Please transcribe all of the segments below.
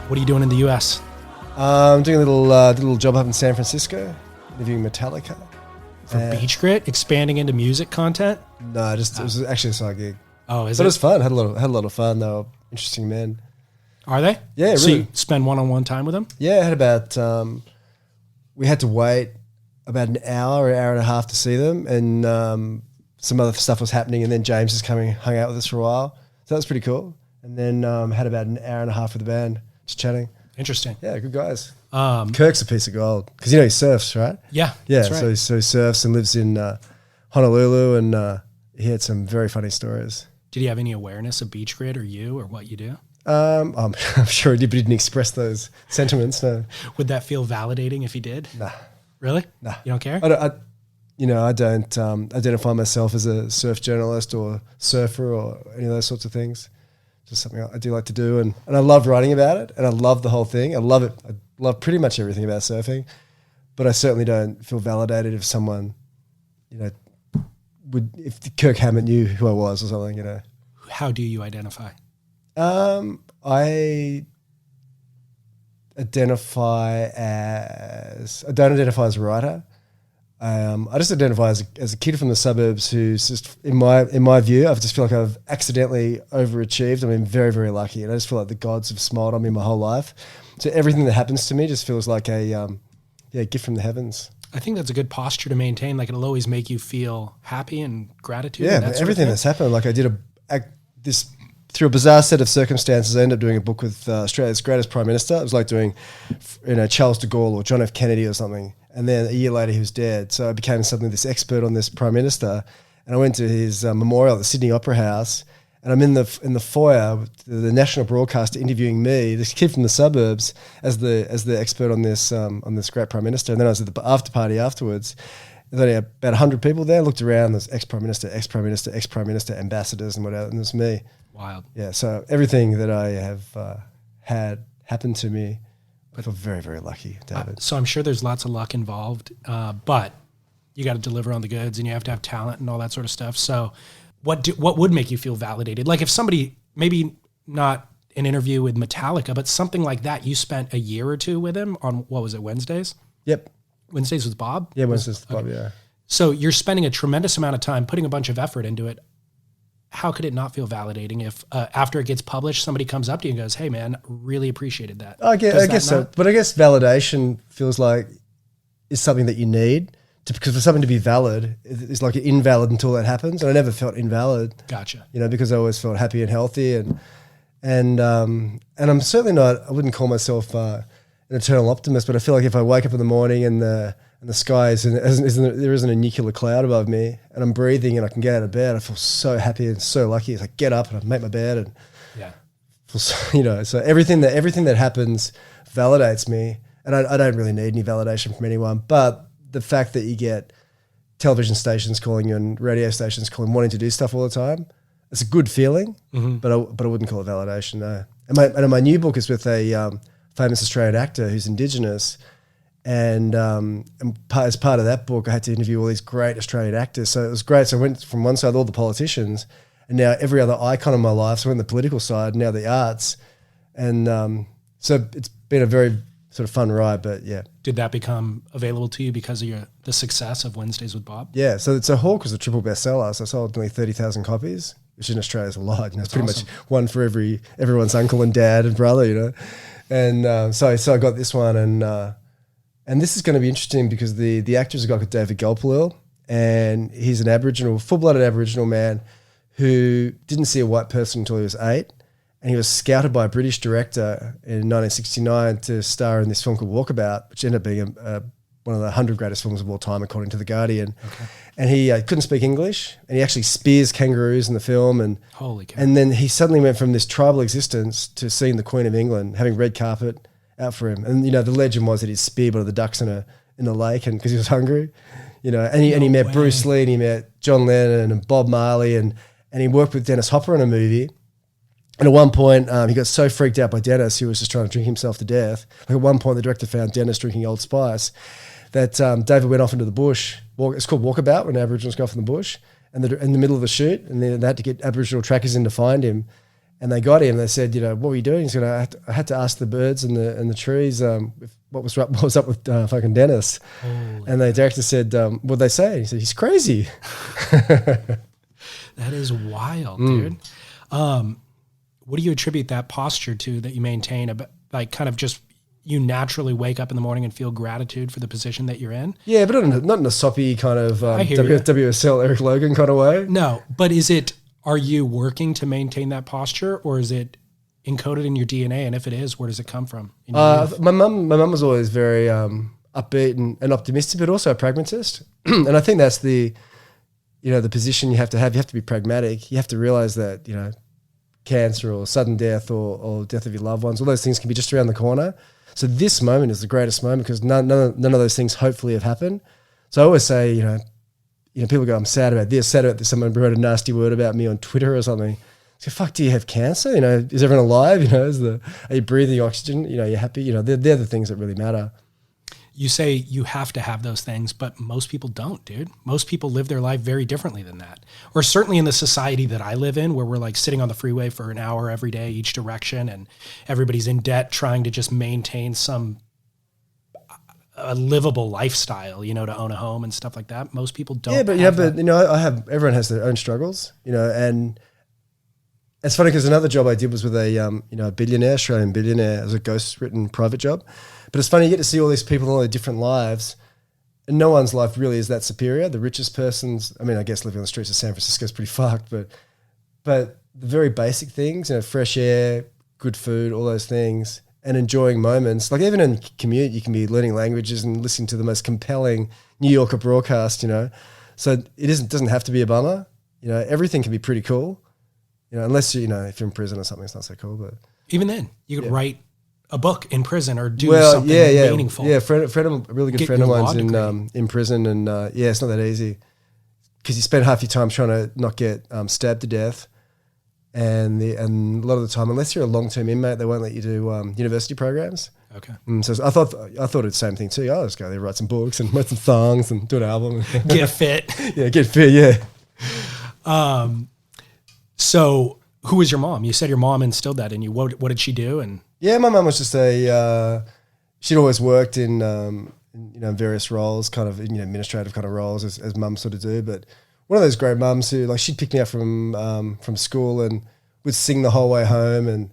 What are you doing in the U.S.? I'm doing a little job up in San Francisco, interviewing Metallica. For BeachGrit, expanding into music content? No, it was actually a side gig. Oh, is but it? It was fun. Had a lot of fun. They were interesting men. Are they? Yeah, so really. You spend one-on-one time with them? Yeah, I had about we had to wait about an hour and a half to see them, and some other stuff was happening, and then James just hung out with us for a while. So that was pretty cool. And then had about an hour and a half with the band, just chatting. Interesting. Yeah, good guys. Kirk's a piece of gold because he surfs, right? Yeah, yeah. That's right. So he surfs and lives in Honolulu, and he had some very funny stories. Did he have any awareness of BeachGrit or you or what you do? I'm sure he did, but he didn't express those sentiments. No. Would that feel validating if he did? Nah. Really? Nah. You don't care? I don't identify myself as a surf journalist or surfer or any of those sorts of things. Just something I do like to do, and I love writing about it, and I love the whole thing. I love it. I love pretty much everything about surfing, but I certainly don't feel validated if someone, if Kirk Hammett knew who I was or something, How do you identify? I don't identify as a writer. I just identify as a kid from the suburbs who's just, in my view, I just feel like I've accidentally overachieved. I mean, very, very lucky. And I just feel like the gods have smiled on me my whole life. So everything that happens to me just feels like a gift from the heavens. I think that's a good posture to maintain. Like, it'll always make you feel happy and gratitude. Yeah, but everything that's happened. Like, I did through a bizarre set of circumstances, I ended up doing a book with Australia's greatest Prime Minister. It was like doing, Charles de Gaulle or John F. Kennedy or something. And then a year later, he was dead. So I became suddenly this expert on this Prime Minister. And I went to his memorial at the Sydney Opera House. And I'm in the foyer with the national broadcaster interviewing me, this kid from the suburbs, as the expert on this great Prime Minister. And then I was at the after party afterwards. There's only about 100 people there. I looked around. There's ex-Prime Minister, ex-Prime Minister, ex-Prime Minister, ambassadors and whatever. And it was me. Wild. Yeah. So everything that I have had happen to me, I feel very, very lucky, David. So I'm sure there's lots of luck involved, but you got to deliver on the goods and you have to have talent and all that sort of stuff. So what would make you feel validated? Like if somebody, maybe not an interview with Metallica, but something like that, you spent a year or two with him on, what was it, Wednesdays? Yep. Wednesdays with Bob? Yeah, Wednesdays with Bob, yeah. So you're spending a tremendous amount of time putting a bunch of effort into it. How could it not feel validating if after it gets published, somebody comes up to you and goes, "Hey, man, really appreciated that"? I guess so. But I guess validation feels like is something that you need because for something to be valid, it's like invalid until that happens. And I never felt invalid. Gotcha. Because I always felt happy and healthy, and I'm certainly not. I wouldn't call myself an eternal optimist, but I feel like if I wake up in the morning and the sky there isn't a nuclear cloud above me, and I'm breathing and I can get out of bed, I feel so happy and so lucky. It's like get up and I make my bed and so everything that happens validates me, and I don't really need any validation from anyone. But the fact that you get television stations calling you and radio stations calling, wanting to do stuff all the time, it's a good feeling. Mm-hmm. But I wouldn't call it validation. No. And my new book is with a famous Australian actor who's Indigenous. And as part of that book, I had to interview all these great Australian actors. So it was great. So I went from one side, all the politicians, and now every other icon in my life. So I went the political side, now the arts. And so it's been a very sort of fun ride, but yeah. Did that become available to you because of the success of Wednesdays with Bob? Yeah. So Hawk was a triple bestseller. So I sold nearly 30,000 copies, which in Australia is a lot. It's pretty much one for everyone's uncle and dad and brother, And so I got this one, and this is going to be interesting because the actor is a guy called David Gulpilil, and he's an full-blooded Aboriginal man who didn't see a white person until he was 8, and he was scouted by a British director in 1969 to star in this film called Walkabout, which ended up being one of the 100 greatest films of all time, according to The Guardian. Okay. And he couldn't speak English, and he actually spears kangaroos in the film. And holy cow. And then he suddenly went from this tribal existence to seeing the Queen of England, having red carpet out for him. And the legend was that he speared one of the ducks in the lake, and because he was hungry, and he met Bruce Lee, and he met John Lennon and Bob Marley, and he worked with Dennis Hopper on a movie. And at one point, he got so freaked out by Dennis, he was just trying to drink himself to death. Like at one point, the director found Dennis drinking Old Spice, that David went off into the bush. It's called Walkabout, when Aboriginals go off in the bush, and in the middle of the shoot, and then they had to get Aboriginal trackers in to find him. And they got him. They said, what were you doing? He said, I had to ask the birds and the trees what was up with fucking Dennis. And the director said, what'd they say? He said, he's crazy. That is wild, dude. What do you attribute that posture to that you maintain? Like kind of just you naturally wake up in the morning and feel gratitude for the position that you're in? Yeah, but not in a soppy kind of WSL Eric Logan kind of way. No, but are you working to maintain that posture, or is it encoded in your DNA? And if it is, where does it come from? My mum was always very upbeat and optimistic, but also a pragmatist. And I think that's the position you have to have. You have to be pragmatic. You have to realize that, cancer or sudden death or death of your loved ones, all those things can be just around the corner. So this moment is the greatest moment because none of those things hopefully have happened. So I always say, people go, I'm sad about this, someone wrote a nasty word about me on Twitter or something. So fuck, do you have cancer? Is everyone alive? Are you breathing oxygen? You're happy? They're the things that really matter. You say you have to have those things, but most people don't, dude. Most people live their life very differently than that. Or certainly in the society that I live in, where we're like sitting on the freeway for an hour every day, each direction, and everybody's in debt trying to just maintain a livable lifestyle, to own a home and stuff like that. Most people don't. Yeah, but everyone has their own struggles, and it's funny because another job I did was with a Australian billionaire as a ghostwritten private job. But it's funny, you get to see all these people in all their different lives, and no one's life really is that superior. The richest person's, I guess living on the streets of San Francisco is pretty fucked, but the very basic things, fresh air, good food, all those things, and enjoying moments. Like even in commute, you can be learning languages and listening to the most compelling New Yorker broadcast, So it doesn't have to be a bummer. Everything can be pretty cool. Unless if you're in prison or something, it's not so cool. But even then, you could write a book in prison or do something meaningful. Yeah, a really good friend of mine's in prison, and it's not that easy because you spend half your time trying to not get stabbed to death, and a lot of the time, unless you're a long-term inmate, they won't let you do university programs. Okay. So I thought it's the same thing too. I'll just go there, write some books and write some songs and do an album. Get fit. Yeah, get fit. Yeah. So who was your mom? You said your mom instilled that in you. What did she do? And my mum was just she'd always worked in various roles, kind of administrative kind of roles as mums sort of do. But one of those great mums who she'd pick me up from school and would sing the whole way home, and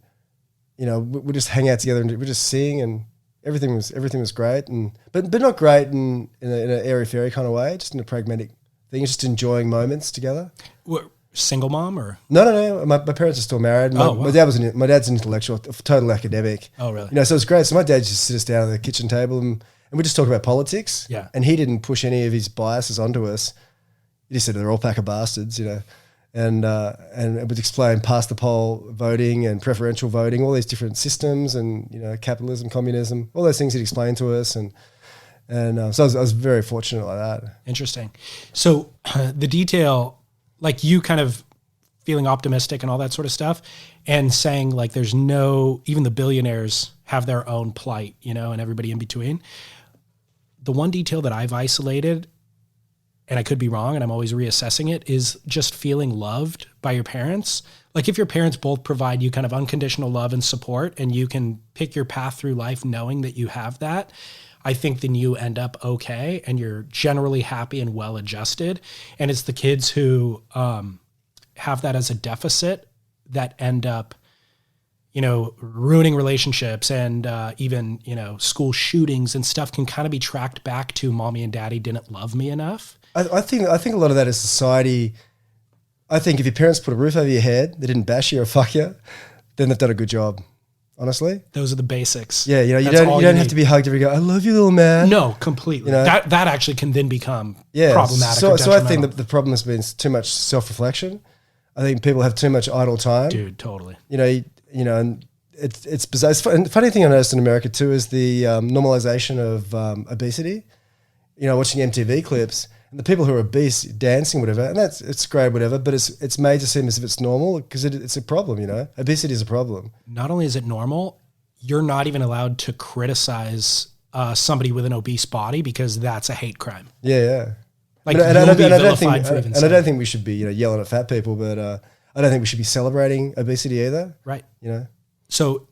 we'd just hang out together and we'd just sing, and everything was great, but not great in an airy fairy kind of way, just in a pragmatic thing, just enjoying moments together. What? Single mom or? No. My parents are still married. My dad's an intellectual, total academic. Oh, really? So it's great. So my dad just sit us down at the kitchen table and we just talk about politics. Yeah. And he didn't push any of his biases onto us. He just said they're all pack of bastards, and it would explain past the poll voting and preferential voting, all these different systems, and capitalism, communism, all those things he'd explain to us, and so I was very fortunate like that. Interesting. So the detail. Like you kind of feeling optimistic and all that sort of stuff, and saying like there's even the billionaires have their own plight, and everybody in between. The one detail that I've isolated, and I could be wrong and I'm always reassessing it, is just feeling loved by your parents. Like if your parents both provide you kind of unconditional love and support, and you can pick your path through life knowing that you have that, I think then you end up okay, and you're generally happy and well adjusted. And it's the kids who have that as a deficit that end up, ruining relationships, and even, school shootings and stuff can kind of be tracked back to mommy and daddy didn't love me enough. I think a lot of that is society. I think if your parents put a roof over your head, they didn't bash you or fuck you, then they've done a good job. Honestly, those are the basics. Yeah, you don't have to be hugged every go, I love you, little man. No, completely. That actually can then become problematic. So I think that the problem has been too much self-reflection. I think people have too much idle time. Dude, totally. And it's bizarre. And the funny thing I noticed in America too is the normalization of obesity. Watching MTV clips. And the people who are obese dancing, whatever, and it's great, whatever, but it's made to seem as if it's normal because it's a problem, Obesity is a problem. Not only is it normal, you're not even allowed to criticize somebody with an obese body because that's a hate crime. Yeah. Like, I don't think we should be, yelling at fat people, but I don't think we should be celebrating obesity either. Right. You know, So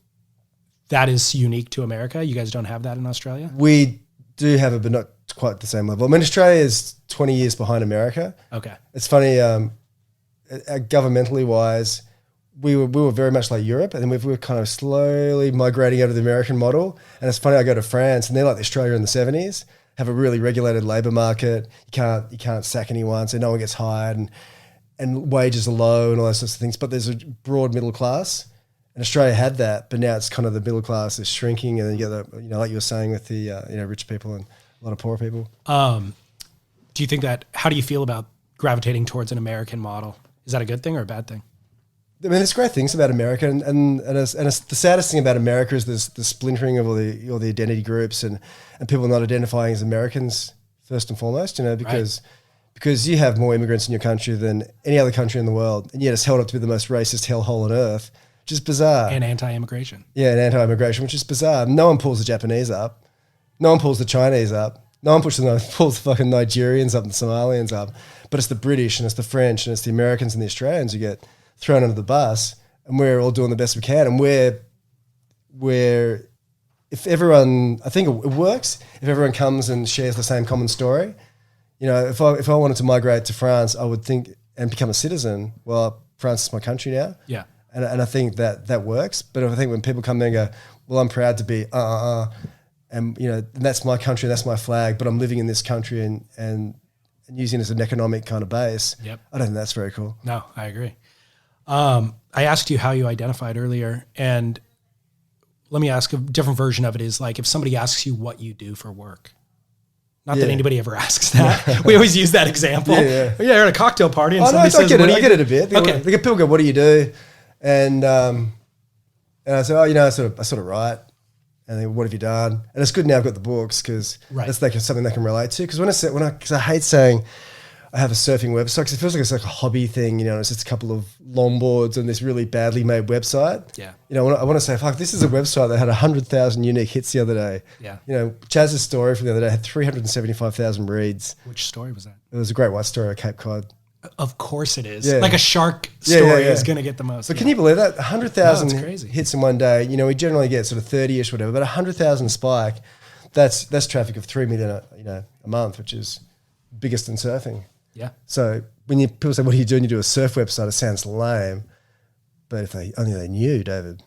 that is unique to America. You guys don't have that in Australia? we do have it, but not quite the same level. I mean, Australia is 20 years behind America. Okay. It's funny, governmentally wise, we were very much like Europe, and then we were kind of slowly migrating out of the American model. And it's funny, I go to France, and they're like Australia in the 70s, have a really regulated labour market. You can't sack anyone, so no one gets hired, and wages are low and all those sorts of things. But there's a broad middle class, and Australia had that, but now it's kind of the middle class is shrinking, and then you get the, you know, like you were saying with the rich people and a lot of poor people. Do you think that, how do you feel about gravitating towards an American model? Is that a good thing or a bad thing? I mean, there's great things about America, and it's the saddest thing about America is there's the splintering of all the identity groups and people not identifying as Americans first and foremost. You know, because you have more immigrants in your country than any other country in the world, and yet it's held up to be the most racist hellhole on earth, which is bizarre. And anti-immigration. Yeah, and anti-immigration, which is bizarre. No one pulls the Japanese up. No one pulls the Chinese up. No one pulls the fucking Nigerians up and the Somalians up. But it's the British and it's the French and it's the Americans and the Australians who get thrown under the bus, and we're all doing the best we can. And we're if everyone, I think it works if everyone comes and shares the same common story. You know, if I wanted to migrate to France, I would think and become a citizen. Well, France is my country now. Yeah. And I think that works. But I think when people come there and go, well, I'm proud to be and you know, and that's my country, that's my flag, but I'm living in this country and using it as an economic kind of base. Yep. I don't think that's very cool. No, I agree. I asked you how you identified earlier, and let me ask a different version of it is like if somebody asks you what you do for work. Not that anybody ever asks that. We always use that example. Yeah. You're at a cocktail party and somebody I says, I get it a bit. Okay. People go, what do you do? And I say, oh, you know, I sort of write. And then what have you done? And it's good now I've got the books because that's like something they can relate to. Because because I hate saying I have a surfing website because it feels like it's like a hobby thing, you know, it's just a couple of longboards and this really badly made website. Yeah. You know, I want to say, fuck, this is a website that had 100,000 unique hits the other day. Yeah. You know, Chazz's story from the other day had 375,000 reads. Which story was that? It was a great white story at Cape Cod. Of course it is. Yeah. Like a shark story is going to get the most. But can you believe that? 100,000 crazy. hits in one day. You know, we generally get sort of 30-ish, whatever, but 100,000 spike, that's traffic of 3 million, a month, which is biggest in surfing. Yeah. So when people say, what do you do? And you do a surf website, it sounds lame. But if they knew, David.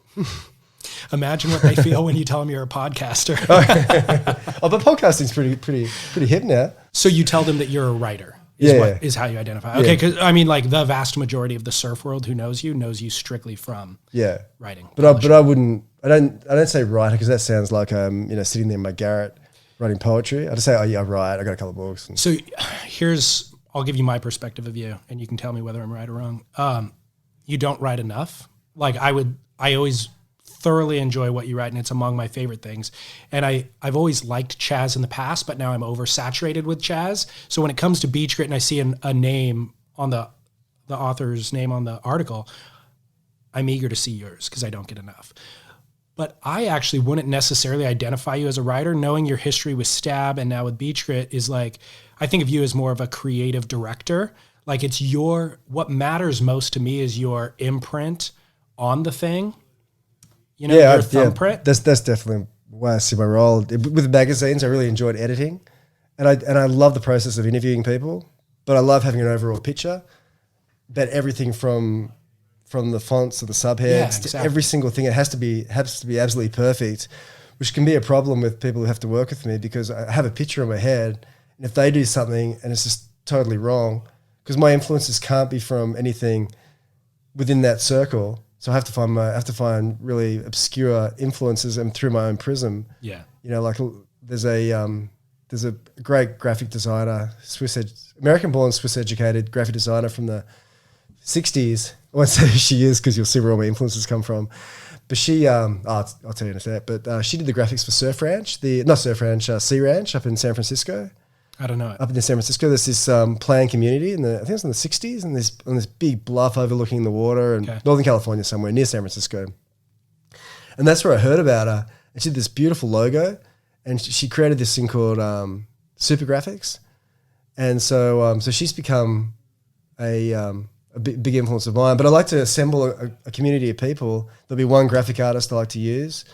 Imagine what they feel when you tell them you're a podcaster. But podcasting's pretty hip now. So you tell them that you're a writer. Is how you identify. Okay, because I mean, like the vast majority of the surf world who knows you strictly from writing. But I don't say writer because that sounds like sitting there in my garret writing poetry. I just say, oh yeah, I write. I got a couple of books. So I'll give you my perspective of you, and you can tell me whether I'm right or wrong. You don't write enough. Like I always thoroughly enjoy what you write, and it's among my favorite things. And I've always liked Chazz in the past, but now I'm oversaturated with Chazz. So when it comes to BeachGrit and I see a name on the author's name on the article, I'm eager to see yours because I don't get enough. But I actually wouldn't necessarily identify you as a writer. Knowing your history with Stab and now with BeachGrit is like, I think of you as more of a creative director. Like what matters most to me is your imprint on the thing. You know, your thumbprint. That's definitely why I see my role. With magazines, I really enjoyed editing. And I love the process of interviewing people, but I love having an overall picture. But everything from the fonts to the subheads to every single thing, it has to be absolutely perfect, which can be a problem with people who have to work with me because I have a picture in my head, and if they do something and it's just totally wrong, because my influences can't be from anything within that circle. So I have to find really obscure influences and through my own prism. Yeah. You know, like there's a great graphic designer, American-born, Swiss-educated graphic designer from the 60s. I won't say who she is because you'll see where all my influences come from. But she, I'll tell you in a sec. But she did the graphics for Surf Ranch, Sea Ranch up in San Francisco. I don't know it. Up in San Francisco, there's this planned community I think it was in the 60s, and on this big bluff overlooking the water in Northern California somewhere near San Francisco. And that's where I heard about her. And she did this beautiful logo, and she created this thing called Super Graphics. And so she's become a a big influence of mine. But I like to assemble a community of people. There'll be one graphic artist I like to use.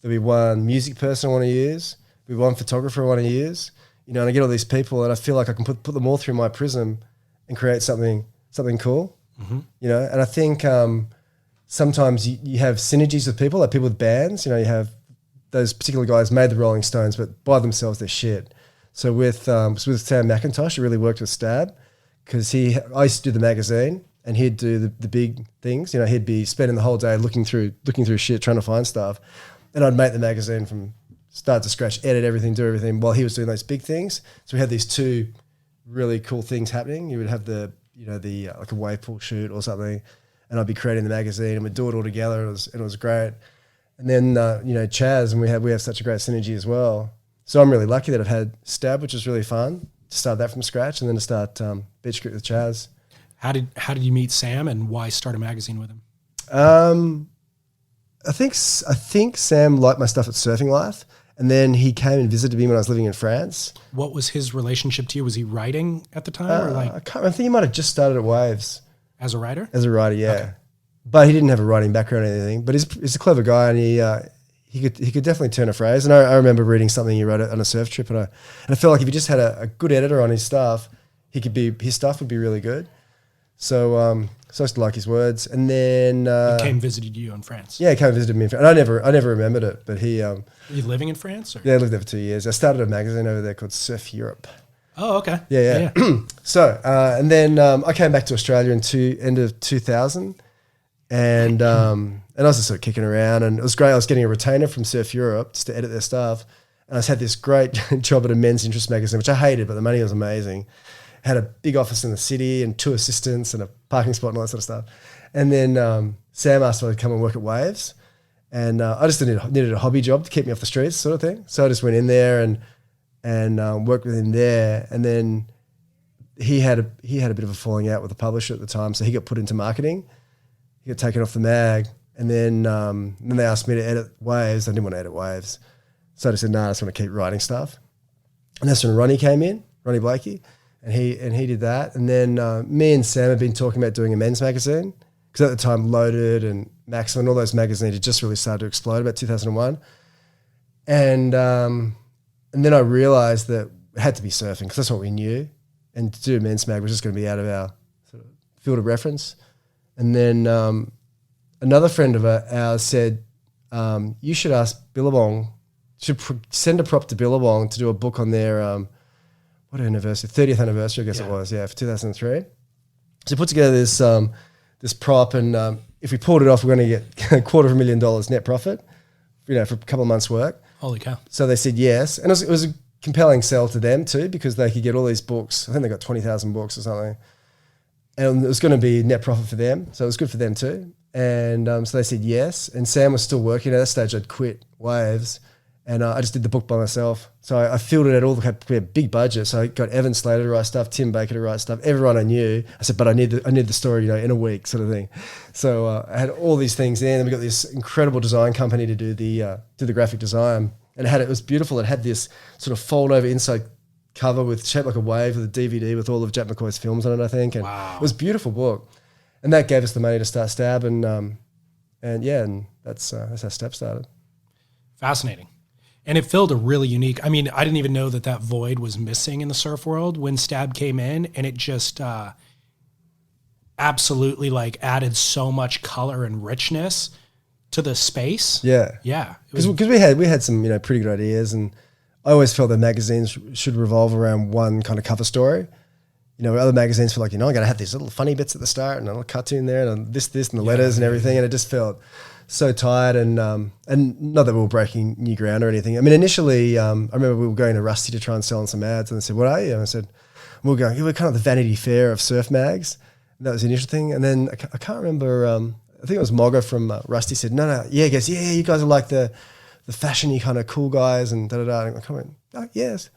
There'll be one music person I want to use. There'll be one photographer I want to use. You know, and I get all these people, and I feel like I can put them all through my prism and create something cool. Mm-hmm. You know, and I think sometimes you have synergies with people, like people with bands. You know, you have those particular guys made the Rolling Stones, but by themselves they're shit. So with Sam McIntosh, it really worked with Stab because I used to do the magazine and he'd do the big things. You know, he'd be spending the whole day looking through shit, trying to find stuff, and I'd make the magazine from start to scratch, edit everything, do everything while he was doing those big things. So we had these two really cool things happening. You would have like a wave pool shoot or something, and I'd be creating the magazine and we'd do it all together. It was great. And then Chazz, and we have such a great synergy as well. So I'm really lucky that I've had Stab, which was really fun to start that from scratch, and then to start BeachGrit with Chazz. How did you meet Sam, and why start a magazine with him? I think Sam liked my stuff at Surfing Life, and then he came and visited me when I was living in France. What was his relationship to you? Was he writing at the time, or I can't remember. I think he might have just started at Waves as a writer. As a writer, yeah. Okay. But he didn't have a writing background or anything. But he's a clever guy, and he could definitely turn a phrase. And I remember reading something he wrote on a surf trip, and I felt like if he just had a good editor on his stuff, his stuff would be really good. So I used to like his words. And then he came and visited you in France. Yeah, he came and visited me in France. And I never remembered it, but he Were you living in France? Or? Yeah, I lived there for 2 years. I started a magazine over there called Surf Europe. Oh, okay. Yeah. So and then I came back to Australia in end of 2000. And I was just sort of kicking around, and it was great. I was getting a retainer from Surf Europe just to edit their stuff, and I had this great job at a men's interest magazine, which I hated, but the money was amazing. Had a big office in the city and 2 assistants and a parking spot and all that sort of stuff. And then Sam asked me to come and work at Waves, and I just needed a hobby job to keep me off the streets, sort of thing. So I just went in there and worked with him there, and then he had a bit of a falling out with the publisher at the time, so he got put into marketing. He got taken off the mag, and then they asked me to edit Waves. I didn't want to edit Waves, so I just said, no, I just want to keep writing stuff. And that's when Ronnie came in, Ronnie Blakey, and he did that. And then me and Sam had been talking about doing a men's magazine, because at the time Loaded and Maxim and all those magazines had just really started to explode about 2001. And then I realised that it had to be surfing, because that's what we knew, and to do a men's mag was just going to be out of our sort of field of reference. And then another friend of ours said, you should ask Billabong, send a prop to Billabong to do a book on their, what anniversary, 30th anniversary, I guess it was, for 2003. So he put together this prop, and if we pulled it off, we're going to get $250,000 net profit, for a couple of months' work. Holy cow. So they said yes. And it was a compelling sell to them too, because they could get all these books. I think they got 20,000 books or something. And it was going to be net profit for them, so it was good for them too. And so they said yes. And Sam was still working. At that stage, I'd quit Waves, and I just did the book by myself. So I fielded it all. We had big budget, so I got Evan Slater to write stuff, Tim Baker to write stuff, everyone I knew. I said, but I need the story, in a week, sort of thing. So I had all these things in, and we got this incredible design company to do the graphic design, and it was beautiful. It had this sort of fold over inside cover with shaped like a wave with a DVD with all of Jack McCoy's films on it, I think. And It was a beautiful book. And that gave us the money to start Stab, and that's how Stab started. Fascinating. And it filled a really unique, I didn't even know that void was missing in the surf world when Stab came in, and it just absolutely added so much color and richness to the space. Yeah. Yeah. Because we had some, pretty good ideas, and I always felt that magazines should revolve around one kind of cover story. Other magazines feel like, I'm going to have these little funny bits at the start and a little cartoon there and this and the letters and everything. And it just felt so tired, and not that we were breaking new ground or anything. Initially, I remember we were going to Rusty to try and sell on some ads, and they said, what are you? And I said, we're kind of the Vanity Fair of surf mags. And that was the initial thing. And then I can't remember, I think it was Mogga from Rusty said, no, he goes, yeah, you guys are like the fashion-y kind of cool guys and da-da-da. And I went, oh, yes.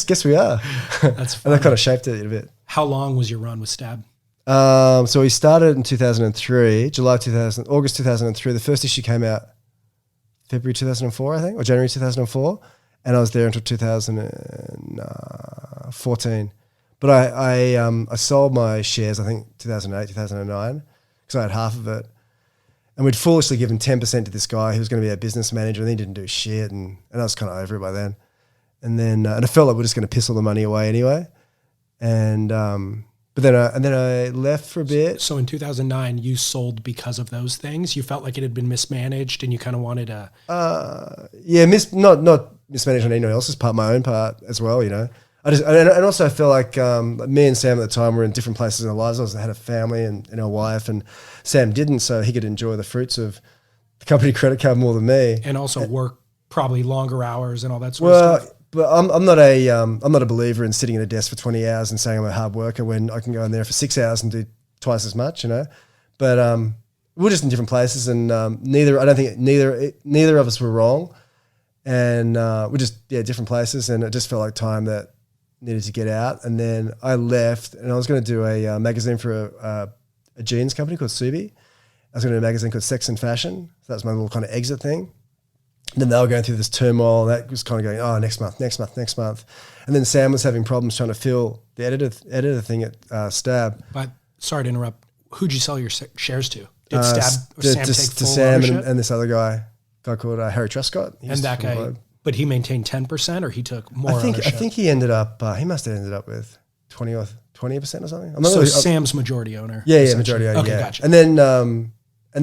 Guess we are. That's fun. And that kind of shaped it a bit. How long was your run with Stab? So we started in 2003, August 2003. The first issue came out February 2004, I think, or January 2004. And I was there until 2014. But I sold my shares, I think 2008, 2009, because I had half of it. And we'd foolishly given 10% to this guy who was going to be our business manager, and he didn't do shit. And I was kind of over it by then. And then and I felt like we're just going to piss all the money away anyway. And but then I left for a bit. So in 2009, you sold because of those things? You felt like it had been mismanaged and you kind of wanted to... not mismanaged on anyone else's part, my own part as well, you know. And also I felt like me and Sam at the time were in different places in our lives. I had a family and a wife, and Sam didn't, so he could enjoy the fruits of the company credit card more than me. And also work probably longer hours and all that sort of stuff. But I'm not a believer in sitting at a desk for 20 hours and saying I'm a hard worker when I can go in there for 6 hours and do twice as much, you know. But we're just in different places, and neither of us were wrong, and we're just different places, and it just felt like time that needed to get out. And then I left, and I was going to do a magazine for a jeans company called Subi. I was going to do a magazine called Sex and Fashion. So that was my little kind of exit thing. And then they were going through this turmoil, and that was kind of going, oh, next month. And then Sam was having problems trying to fill the editor thing at Stab. But sorry to interrupt. Who'd you sell your shares to? Did Sam take full Sam ownership? and this other guy called Harry Truscott. And that guy, but he maintained 10%, or he took more ownership? I think he ended up, he must have ended up with 20% or something. I'm not so really, Sam's majority owner. Yeah, majority owner. Okay, yeah. gotcha. And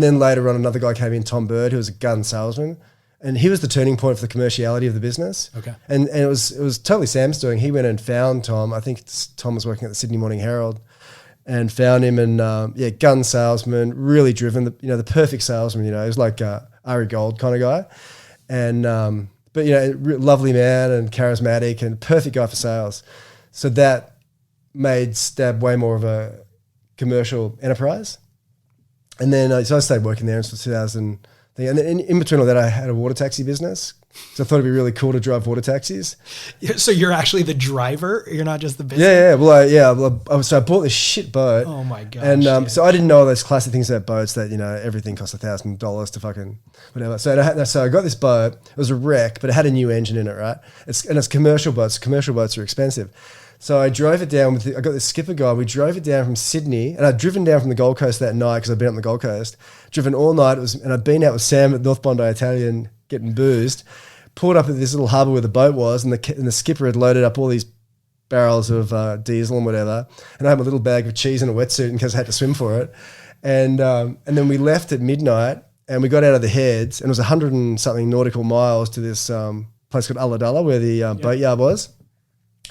then later on, another guy came in, Tom Bird, who was a gun salesman. And he was the turning point for the commerciality of the business. Okay. And it was totally Sam's doing. He went and found Tom. I think Tom was working at the Sydney Morning Herald, and found him, and gun salesman, really driven, the perfect salesman, he was like Ari Gold kind of guy. And, but, lovely man and charismatic and perfect guy for sales. So that made Stab way more of a commercial enterprise. And then, so I stayed working there until 2000. And then in between all that, I had a water taxi business. So I thought it'd be really cool to drive water taxis. So you're actually the driver? You're not just the business? Yeah. So I bought this shit boat. Oh my gosh. And so I didn't know all those classic things about boats that, everything costs $1,000 to fucking whatever. So I got this boat. It was a wreck, but it had a new engine in it, right? It's commercial boats. Commercial boats are expensive. So I drove it down I got this skipper guy. We drove it down from Sydney, and I'd driven down from the Gold Coast that night because I'd been up on the Gold Coast. Driven all night, and I'd been out with Sam at North Bondi Italian getting boozed. Pulled up at this little harbour where the boat was, and the skipper had loaded up all these barrels of diesel and whatever. And I had my little bag of cheese and a wetsuit in case I had to swim for it. And then we left at midnight, and we got out of the Heads, and it was 100 and something nautical miles to this place called Ulladulla where the boatyard was.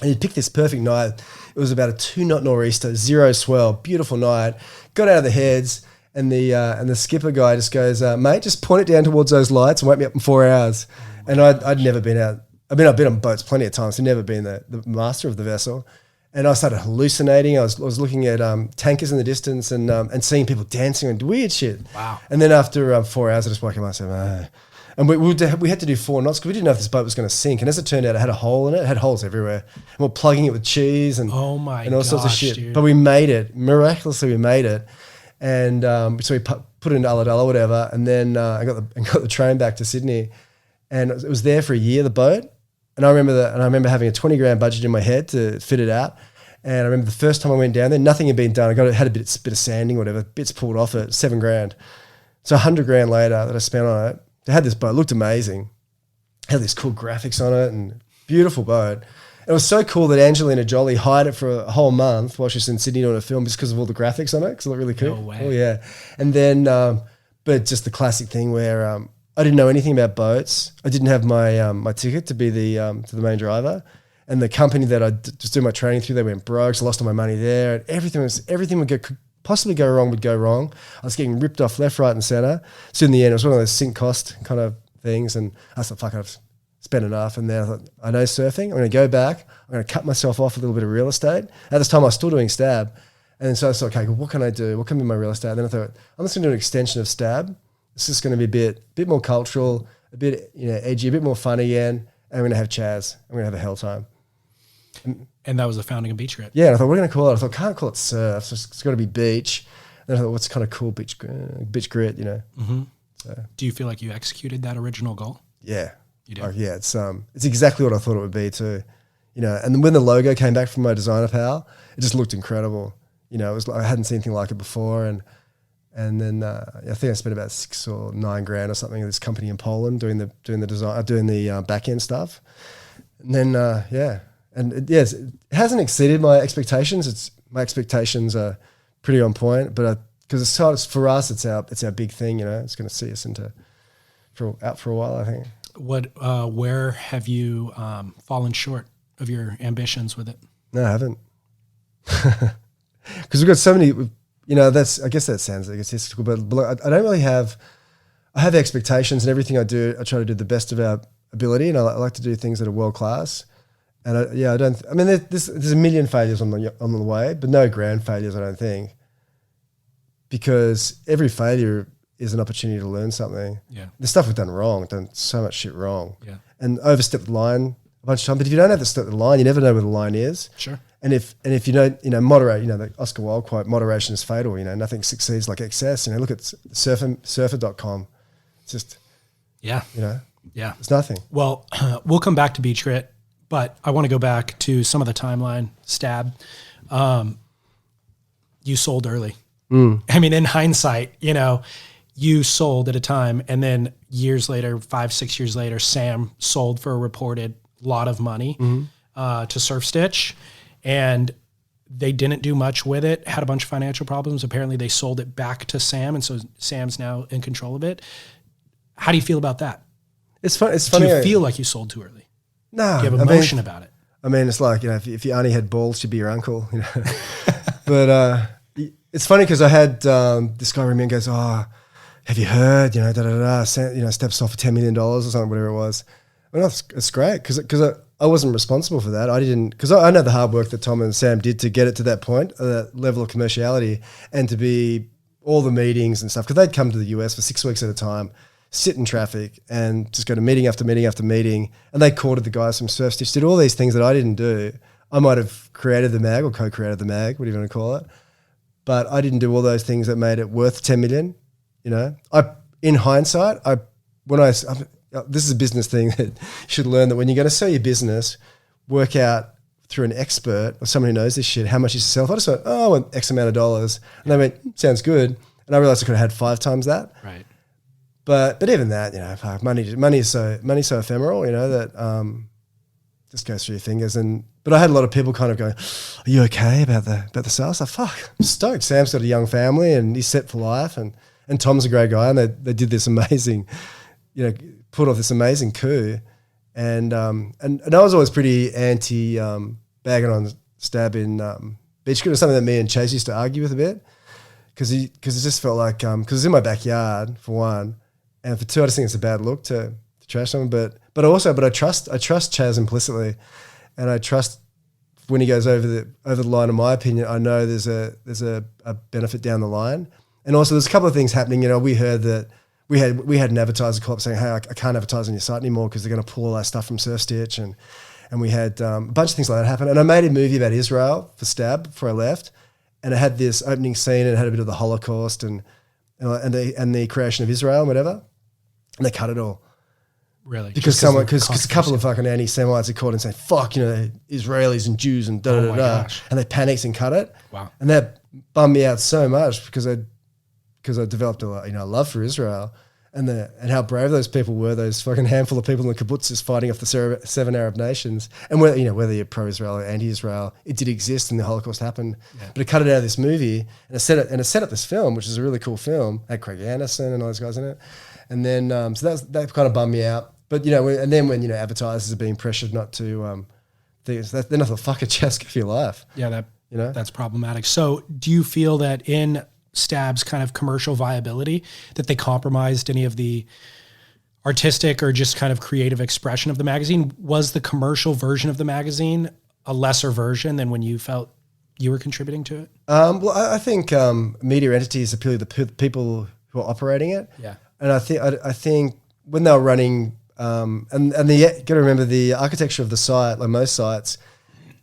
And he picked this perfect night. It was about a 2-knot nor'easter, zero swell, beautiful night. Got out of the Heads, and the skipper guy just goes, mate, just point it down towards those lights and wake me up in 4 hours. And I'd never been out. I've been on boats plenty of times, so never been the master of the vessel. And I started hallucinating. I was looking at tankers in the distance and seeing people dancing and weird shit. Wow. And then after 4 hours, I just woke up and I said, And we had to do 4 knots because we didn't know if this boat was going to sink. And as it turned out, it had a hole in it. It had holes everywhere. And we're plugging it with cheese and all sorts of shit. Dude. But we made it. Miraculously, we made it. And so we put it into Ulladulla, whatever. And then I got the train back to Sydney. And it was there for a year, the boat. And I remember having a 20 grand budget in my head to fit it out. And I remember the first time I went down there, nothing had been done. Had a bit of sanding, whatever, bits pulled off it, 7 grand. So 100 grand later that I spent on it. I had this boat, it looked amazing. It had these cool graphics on it and beautiful boat. It was so cool that Angelina Jolie hired it for a whole month while she was in Sydney doing a film just because of all the graphics on it, because it looked really cool. No way. Oh, yeah. And then, but just the classic thing where I didn't know anything about boats. I didn't have my ticket to be to the main driver. And the company that I just do my training through, they went broke, so I lost all my money there. And everything could possibly go wrong would go wrong. I was getting ripped off left, right, and center. So in the end, it was one of those sink cost kind of things. And I thought, fuck, I've spent enough. And then I thought, I know surfing. I'm going to go back. I'm going to cut myself off a little bit of real estate. At this time, I was still doing Stab. And so I thought, okay, what can I do? What can be my real estate? And then I thought, I'm just going to do an extension of Stab. It's just going to be a bit more cultural, a bit edgy, a bit more fun again. And I'm going to have Chazz. I'm going to have a hell time. And that was the founding of BeachGrit. Yeah, and I thought, what are we going to call it? I thought, can't call it surf. So it's got to be beach. And I thought, what's kind of cool? BeachGrit, Mm-hmm. So. Do you feel like you executed that original goal? Yeah. You do? Yeah, it's exactly what I thought it would be too. you know, and when the logo came back from my designer pal, it just looked incredible. You know, it was like, I hadn't seen anything like it before. And then I think I spent about $6 or $9 grand or something with this company in Poland doing the design, doing the back end stuff. And then, it hasn't exceeded my expectations. My expectations are pretty on point, but because for us, it's our big thing, you know, it's going to see us out for a while, I think. Where have you fallen short of your ambitions with it? No, I haven't. Because we've got so many, you know, I guess that sounds egotistical, but I don't really have, I have expectations, and everything I do, I try to do the best of our ability, and I like to do things that are world class. And there's a million failures on the way, but no grand failures, I don't think, because every failure is an opportunity to learn something. Yeah. The stuff we've done wrong, done so much shit wrong. Yeah. And overstepped the line a bunch of times. But if you don't have to step the line, you never know where the line is. Sure. And if you don't, you know, moderate, you know, the Oscar Wilde quote, moderation is fatal, you know, nothing succeeds like excess. You know, look at surfer.com. It's just, yeah. You know, yeah, it's nothing. Well, we'll come back to BeachGrit, but I want to go back to some of the timeline. Stab. You sold early. I mean, in hindsight, you know, you sold at a time, and then years later, 5-6 years later, Sam sold for a reported lot of money to Surf Stitch, and they didn't do much with it, had a bunch of financial problems. Apparently they sold it back to Sam, and so Sam's now in control of it. How do you feel about that? It's fun. It's funny. Do you feel like you sold too early? No. Do you have emotion about it? I mean, it's like, you know, if your auntie had balls, she'd be your uncle, you know. But it's funny because I had this guy ring me and goes, "Oh, have you heard, you know, steps off for $10 million or something, whatever it was." Well, it's great because I wasn't responsible for that. I didn't, because I know the hard work that Tom and Sam did to get it to that point, that level of commerciality, and to be all the meetings and stuff. Because they'd come to the US for 6 weeks at a time, sit in traffic, and just go to meeting after meeting after meeting. And they courted the guys from Surf Stitch, did all these things that I didn't do. I might have created the mag or co-created the mag, whatever you want to call it, but I didn't do all those things that made it worth 10 million. You know, in hindsight, this is a business thing that you should learn, that when you're going to sell your business, work out through an expert or someone who knows this shit how much you sell. I just went, I want X amount of dollars, and they went, sounds good, and I realized I could have had 5 times that. Right. But even that, you know, money is so ephemeral, you know, that just goes through your fingers. But I had a lot of people kind of going, "Are you okay about the sales?" I was like, fuck, I'm stoked. Sam's got a young family and he's set for life, and Tom's a great guy, and they did this amazing, you know, put off this amazing coup. And I was always pretty anti bagging on Stab in BeachGrit. It was something that me and Chazz used to argue with a bit, because it just felt like, because it's in my backyard for one, and for two, I just think it's a bad look to trash someone. But I trust Chazz implicitly, and I trust when he goes over the line. In my opinion, I know there's a benefit down the line. And also, there's a couple of things happening. You know, we heard that we had an advertiser call up saying, "Hey, I can't advertise on your site anymore because they're going to pull all our stuff from Surf Stitch," and we had a bunch of things like that happen. And I made a movie about Israel for Stab before I left, and it had this opening scene, and it had a bit of the Holocaust and the creation of Israel and whatever, and they cut it all. Really? Because a couple of fucking anti-Semites had called and saying, "Fuck, you know, Israelis and Jews and da da da," and they panicked and cut it. Wow. And that bummed me out so much because I developed a love for Israel and how brave those people were, those fucking handful of people in the kibbutzes fighting off the 7 Arab nations. And whether you're pro-Israel or anti-Israel, it did exist and the Holocaust happened. Yeah. But it cut it out of this movie, and it set up this film, which is a really cool film. It had Craig Anderson and all those guys in it. And then so that kind of bummed me out. But and then when advertisers are being pressured not to, they're not the fuck a Chazz for your life. Yeah, that's problematic. So do you feel that in Stab's kind of commercial viability that they compromised any of the artistic or just kind of creative expression of the magazine? Was the commercial version of the magazine a lesser version than when you felt you were contributing to it? Well, I think media entities are purely the people who are operating it. Yeah. And I think when they were running, and got to remember the architecture of the site, like most sites,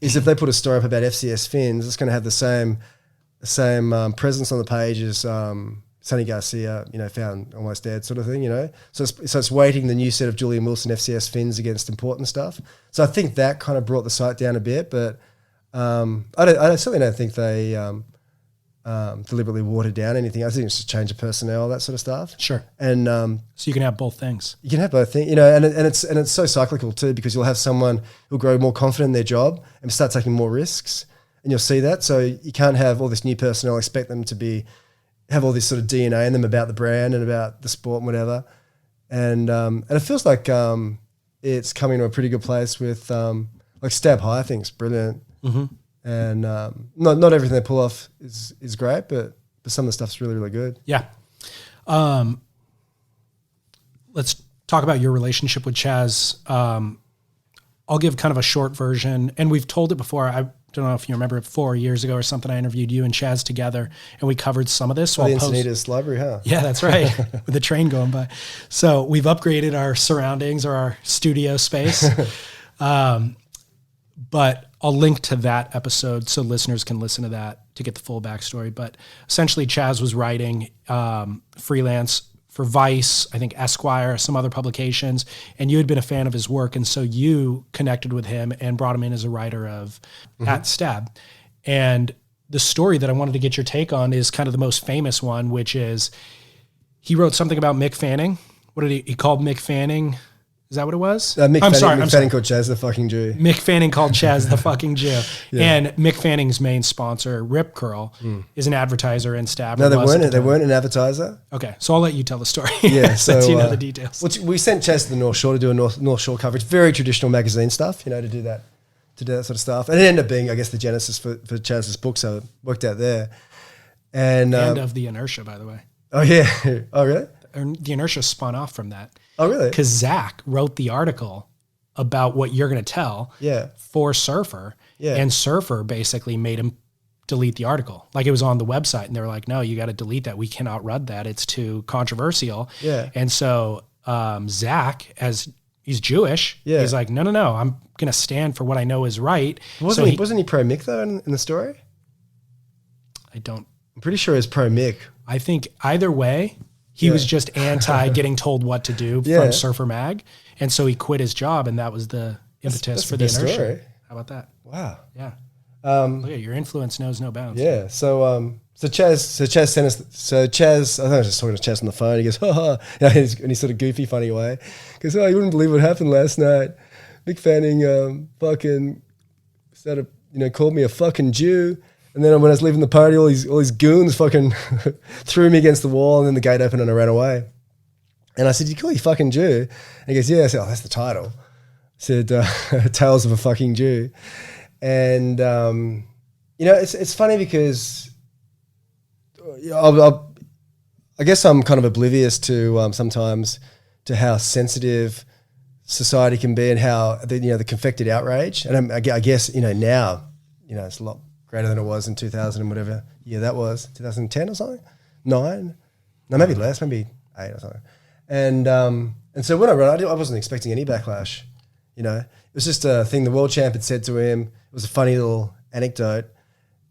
is if they put a story up about FCS fins, it's going to have the same presence on the page as Sonny Garcia, found almost dead sort of thing, So it's weighting the new set of Julian Wilson FCS fins against important stuff. So I think that kind of brought the site down a bit, but I certainly don't think they deliberately watered down anything. I think it's just change of personnel, that sort of stuff. Sure. And so you can have both things. You can have both things, and it's so cyclical too, because you'll have someone who'll grow more confident in their job and start taking more risks, and you'll see that. So you can't have all this new personnel, expect them to have all this sort of DNA in them about the brand and about the sport and whatever. And it feels like it's coming to a pretty good place with like Stab High, I think is brilliant. Mm-hmm. And not everything they pull off is great, but some of the stuff's really, really good. Yeah. Let's talk about your relationship with Chazz. I'll give kind of a short version, and we've told it before. I don't know if you remember 4 years ago or something, I interviewed you and Chazz together, and we covered some of this. So the Encinitas library, huh? Yeah, that's right, with the train going by. So we've upgraded our surroundings or our studio space. But I'll link to that episode so listeners can listen to that to get the full backstory. But essentially, Chazz was writing freelance for Vice, I think Esquire, some other publications, and you had been a fan of his work, and so you connected with him and brought him in as a writer of At Stab. And the story that I wanted to get your take on is kind of the most famous one, which is he wrote something about Mick Fanning. What did he called Mick Fanning? Is that what it was? Mick Fanning called Chazz the fucking Jew. Mick Fanning called Chazz the fucking Jew. Yeah. And Mick Fanning's main sponsor, Rip Curl, is an advertiser in Stab. No, they weren't an advertiser. Okay, so I'll let you tell the story. Yeah, so you know the details. Well, we sent Chazz to the North Shore to do a North Shore coverage, very traditional magazine stuff, to do that sort of stuff. And it ended up being, I guess, the genesis for Chazz's book, so it worked out there. And of the Inertia, by the way. Oh, yeah. Oh, really? The Inertia spun off from that. Oh, really? Because Zach wrote the article about what you're going to tell for Surfer. Yeah. And Surfer basically made him delete the article. Like, it was on the website, and they were like, no, you got to delete that. We cannot run that. It's too controversial. Yeah. And so Zach, as he's Jewish, he's like, no, I'm going to stand for what I know is right. Wasn't he pro Mick, though, in the story? I'm pretty sure he was pro Mick. I think either way, he was just anti getting told what to do from Surfer Mag. And so he quit his job, and that was the impetus for the Inertia. Story. How about that? Wow. Yeah. Look at your influence knows no bounds. Yeah. So Chazz sent us. So Chazz, I think I was just talking to Chazz on the phone. He goes, in his sort of goofy, funny way. He goes, you wouldn't believe what happened last night. Mick Fanning fucking started, called me a fucking Jew. And then when I was leaving the party, all these goons fucking threw me against the wall, and then the gate opened and I ran away. And I said, "You call you fucking Jew?" And he goes, "Yeah." I said, "Oh, that's the title." I said, "Tales of a Fucking Jew." And it's funny because I guess I'm kind of oblivious to sometimes to how sensitive society can be and how the confected outrage. And I guess now it's a lot greater than it was in 2000 and whatever year that was, 2010 or something, 9, no, maybe less, maybe 8 or something. And so when I wrote, I wasn't expecting any backlash. It was just a thing the world champ had said to him. It was a funny little anecdote,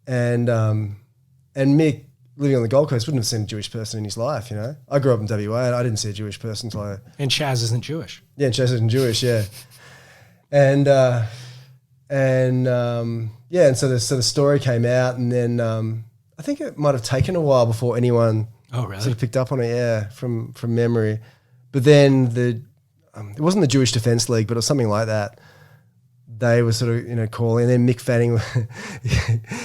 and Mick, living on the Gold Coast, wouldn't have seen a Jewish person in his life. I grew up in WA, and I didn't see a Jewish person until And Chazz isn't Jewish. Yeah, and Chazz isn't Jewish. Yeah, and so the story came out, and then I think it might have taken a while before anyone sort of picked up on it. Yeah, from memory. But then it wasn't the Jewish Defence League, but it was something like that. They were sort of calling, and then Mick Fanning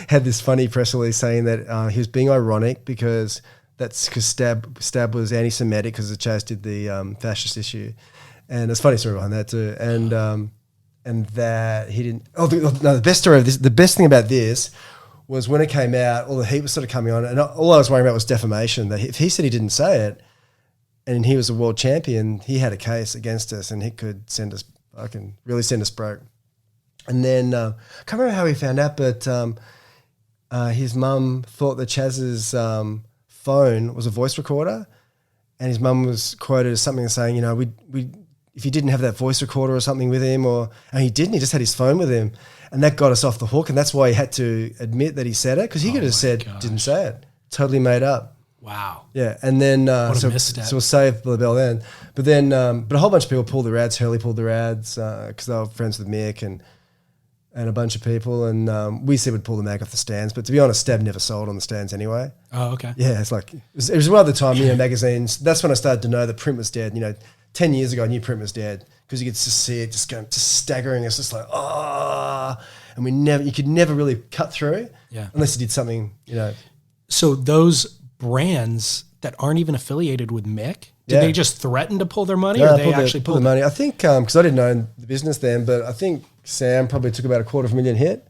had this funny press release saying that he was being ironic because Stab was anti-Semitic because the Chazz did the fascist issue, and there's a funny story behind that too. And that he didn't. The best story of this. The best thing about this was when it came out, all the heat was sort of coming on, and all I was worrying about was defamation. That if he said he didn't say it, and he was a world champion, he had a case against us, and he could really send us broke. And then I can't remember how he found out, but his mum thought that Chazz's phone was a voice recorder, and his mum was quoted as something saying, we if he didn't have that voice recorder or something with him, and he didn't, he just had his phone with him, and that got us off the hook, and that's why he had to admit that he said it, because he could have said, didn't say it, totally made up. Wow. Yeah, and then What a misstep. so we'll save the bell then. But then, but a whole bunch of people pulled their ads. Hurley pulled their ads because they were friends with Mick and a bunch of people. And we said we'd pull the mag off the stands. But to be honest, Stab never sold on the stands anyway. Oh, okay. Yeah, it's like it was around the time magazines. That's when I started to know that print was dead. 10 years ago, I knew print was dead because you could just see it just staggering. It's just like and you could never really cut through, unless you did something, So those brands that aren't even affiliated with Mick, did they just threaten to pull their money, or they actually pulled the money? I think because I didn't know the business then, but I think Sam probably took about $250,000 hit.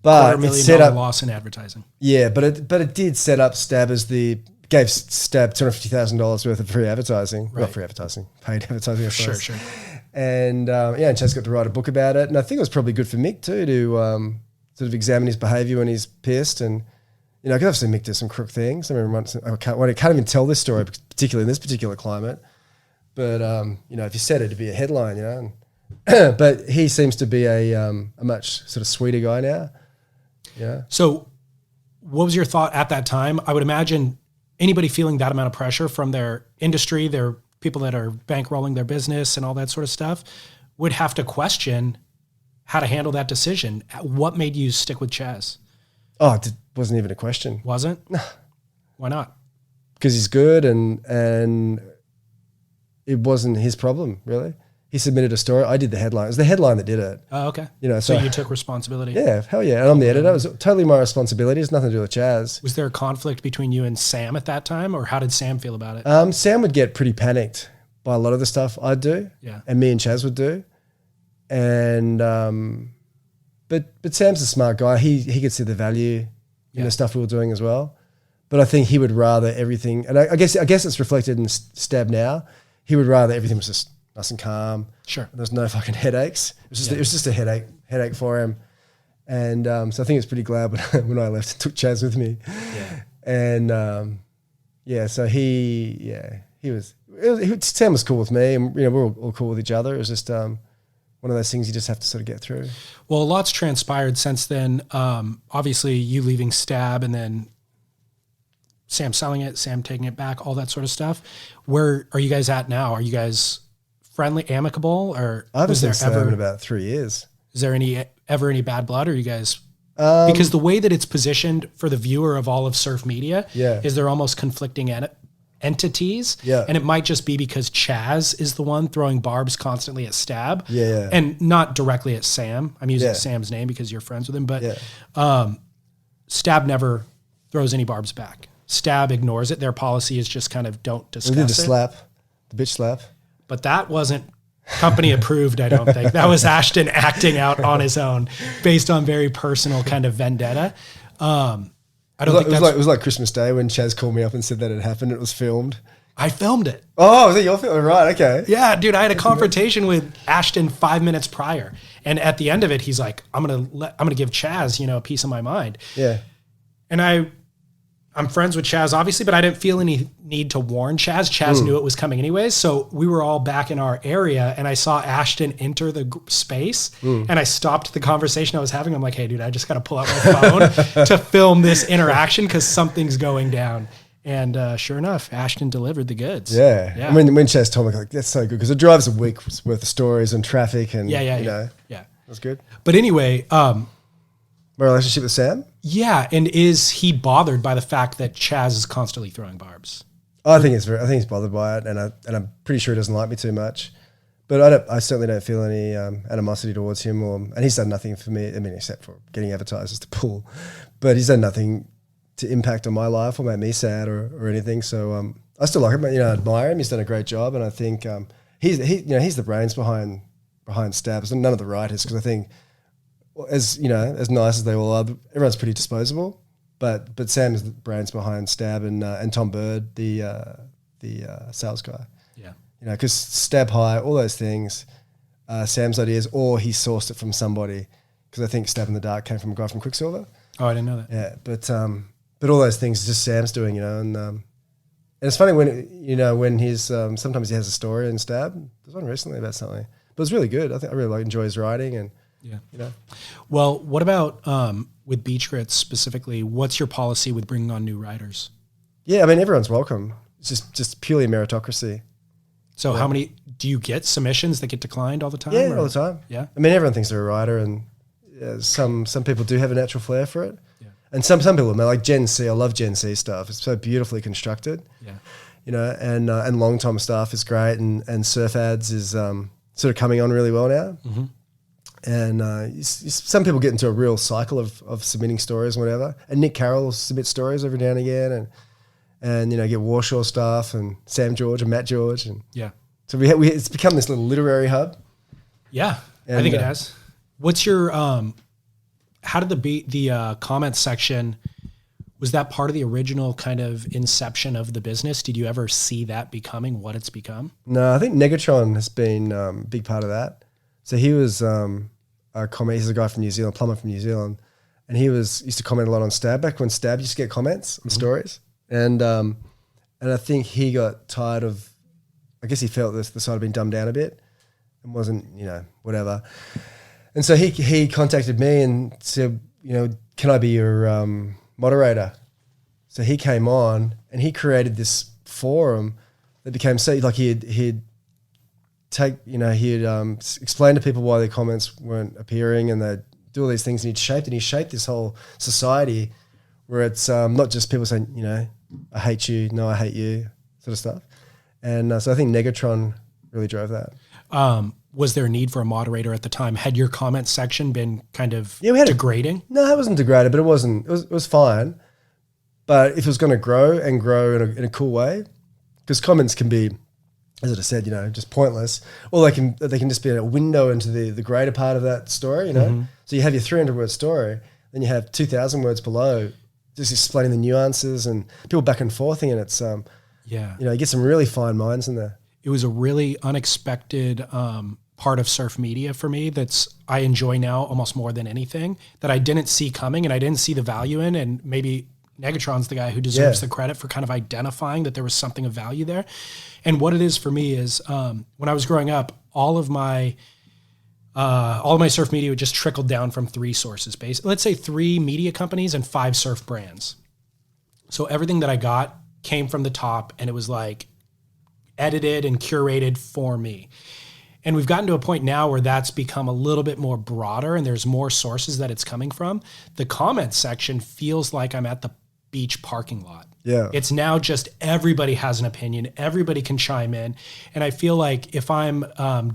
But $250,000 it set up loss in advertising. Yeah, but it did set up Stab gave Stab $250,000 worth of free advertising. Right. Not free advertising, paid advertising. Sure. And and Chazz got to write a book about it. And I think it was probably good for Mick too to sort of examine his behaviour when he's pissed. And, because I've seen Mick do some crook things. I remember once, I can't even tell this story, particularly in this particular climate. But, if you said it, it'd be a headline, And but he seems to be a much sort of sweeter guy now. Yeah. So what was your thought at that time? I would imagine anybody feeling that amount of pressure from their industry, their people that are bankrolling their business and all that sort of stuff, would have to question how to handle that decision. What made you stick with Chazz? Oh, it wasn't even a question. Wasn't? Why not? Because he's good and it wasn't his problem, really. He submitted a story. I did the headline. It was the headline that did it. Oh, okay. So you took responsibility. Yeah, hell yeah. And I'm the editor. It was totally my responsibility. It's nothing to do with Chazz. Was there a conflict between you and Sam at that time, or how did Sam feel about it? Sam would get pretty panicked by a lot of the stuff I'd do. Yeah. And me and Chazz would do. And but Sam's a smart guy. He could see the value in the stuff we were doing as well. But I think he would rather everything, and I guess it's reflected in Stab now. He would rather everything was just nice and calm. Sure. There's no fucking headaches. It was just a headache for him. And so I think it's pretty glad when I left and took Chazz with me. Yeah. And so Sam was cool with me, and we were all cool with each other. It was just one of those things you just have to sort of get through. Well, a lot's transpired since then. Obviously you leaving Stab and then Sam selling it, Sam taking it back, all that sort of stuff. Where are you guys at now? Are you guys friendly, amicable, or I haven't seen Sam in about 3 years. Is there ever any bad blood, or are you guys? Because the way that it's positioned for the viewer of all of surf media, is they're almost conflicting entities, and it might just be because Chazz is the one throwing barbs constantly at Stab, and not directly at Sam. I'm using Sam's name because you're friends with him, but Stab never throws any barbs back. Stab ignores it. Their policy is just kind of don't discuss it. We did the bitch slap. But that wasn't company approved, I don't think. That was Ashton acting out on his own based on very personal kind of vendetta. It was like Christmas Day when Chazz called me up and said that it happened. It was filmed. I filmed it. Oh, was it your film? Right, okay. Yeah, dude, I had a confrontation with Ashton 5 minutes prior. And at the end of it, he's like, I'm gonna give Chazz, a piece of my mind. Yeah. And I'm friends with Chazz, obviously, but I didn't feel any need to warn Chazz. Chazz knew it was coming anyways. So we were all back in our area, and I saw Ashton enter the space, and I stopped the conversation I was having. I'm like, hey, dude, I just got to pull out my phone to film this interaction because something's going down. And sure enough, Ashton delivered the goods. Yeah. I mean, when Chazz told me, like, that's so good because it drives a week's worth of stories and traffic and, Yeah. That's good. But anyway, my relationship with Sam? Yeah, and is he bothered by the fact that Chazz is constantly throwing barbs? I think he's bothered by it, and I'm pretty sure he doesn't like me too much. But I certainly don't feel any animosity towards him, and he's done nothing for me. I mean, except for getting advertisers to pull, but he's done nothing to impact on my life or make me sad or anything. So I still like him. I admire him. He's done a great job, and I think he's the brains behind Stabs, and none of the writers, because I think, as nice as they all are, everyone's pretty disposable. But Sam's the brains behind Stab and Tom Bird, the sales guy. Yeah, because Stab High, all those things, Sam's ideas, or he sourced it from somebody. Because I think Stab in the Dark came from a guy from Quicksilver. Oh, I didn't know that. Yeah, but all those things just Sam's doing, and it's funny when he's sometimes he has a story in Stab. There's one recently about something, but it's really good. I really enjoy his writing and. Yeah. Well, what about with BeachGrit specifically? What's your policy with bringing on new writers? Yeah, I mean, everyone's welcome. It's just purely meritocracy. So how many, do you get submissions that get declined all the time? Yeah, all the time. Yeah. I mean, everyone thinks they're a writer, and some people do have a natural flair for it. Yeah. And some people, like Gen C, I love Gen C stuff. It's so beautifully constructed. Yeah. You know, and long time stuff is great, and surf ads is sort of coming on really well now. Mm-hmm. And some people get into a real cycle of submitting stories and whatever. And Nick Carroll will submit stories every now and again, and you know, get Warshaw stuff, and Sam George and Matt George, and Yeah. so it's become this little literary hub. Yeah, And, I think it has. What's your how did the comment section, was that part of the original kind of inception of the business? Did you ever see that becoming what it's become? No, I think Negatron has been a big part of that. So he was a comment. He's a guy from New Zealand, plumber from New Zealand, and he used to comment a lot on Stab back when Stab used to get comments and stories, and I think he got tired of. I guess he felt the site had been dumbed down a bit and wasn't, you know, whatever. And so he contacted me and said, you know, can I be your moderator? So he came on and he created this forum that became so, like he'd explain to people why their comments weren't appearing, and they'd do all these things, and he shaped this whole society where it's not just people saying, you know, I hate you, no, I hate you, sort of stuff. And so I think Negatron really drove that. Was there a need for a moderator at the time? Had your comment section been kind of degrading? No, it wasn't degraded, but it wasn't. It was fine. But if it was going to grow in a cool way, because comments can be, as I said, you know, just pointless, or they can just be a window into the greater part of that story, you know. Mm-hmm. So you have your 300-word story, then you have 2,000 words below, just explaining the nuances and people back and forthing, and it's yeah, you know, you get some really fine minds in there. It was a really unexpected part of surf media for me I enjoy now almost more than anything, that I didn't see coming and I didn't see the value in, and maybe Negatron's the guy who deserves the credit for kind of identifying that there was something of value there. And what it is for me is when I was growing up, all of my surf media would just trickle down from 3 sources, basically. Let's say 3 media companies and 5 surf brands. So everything that I got came from the top, and it was like edited and curated for me. And we've gotten to a point now where that's become a little bit more broader, and there's more sources that it's coming from. The comments section feels like I'm at the beach parking lot. Yeah. It's now just everybody has an opinion. Everybody can chime in. And I feel like if I'm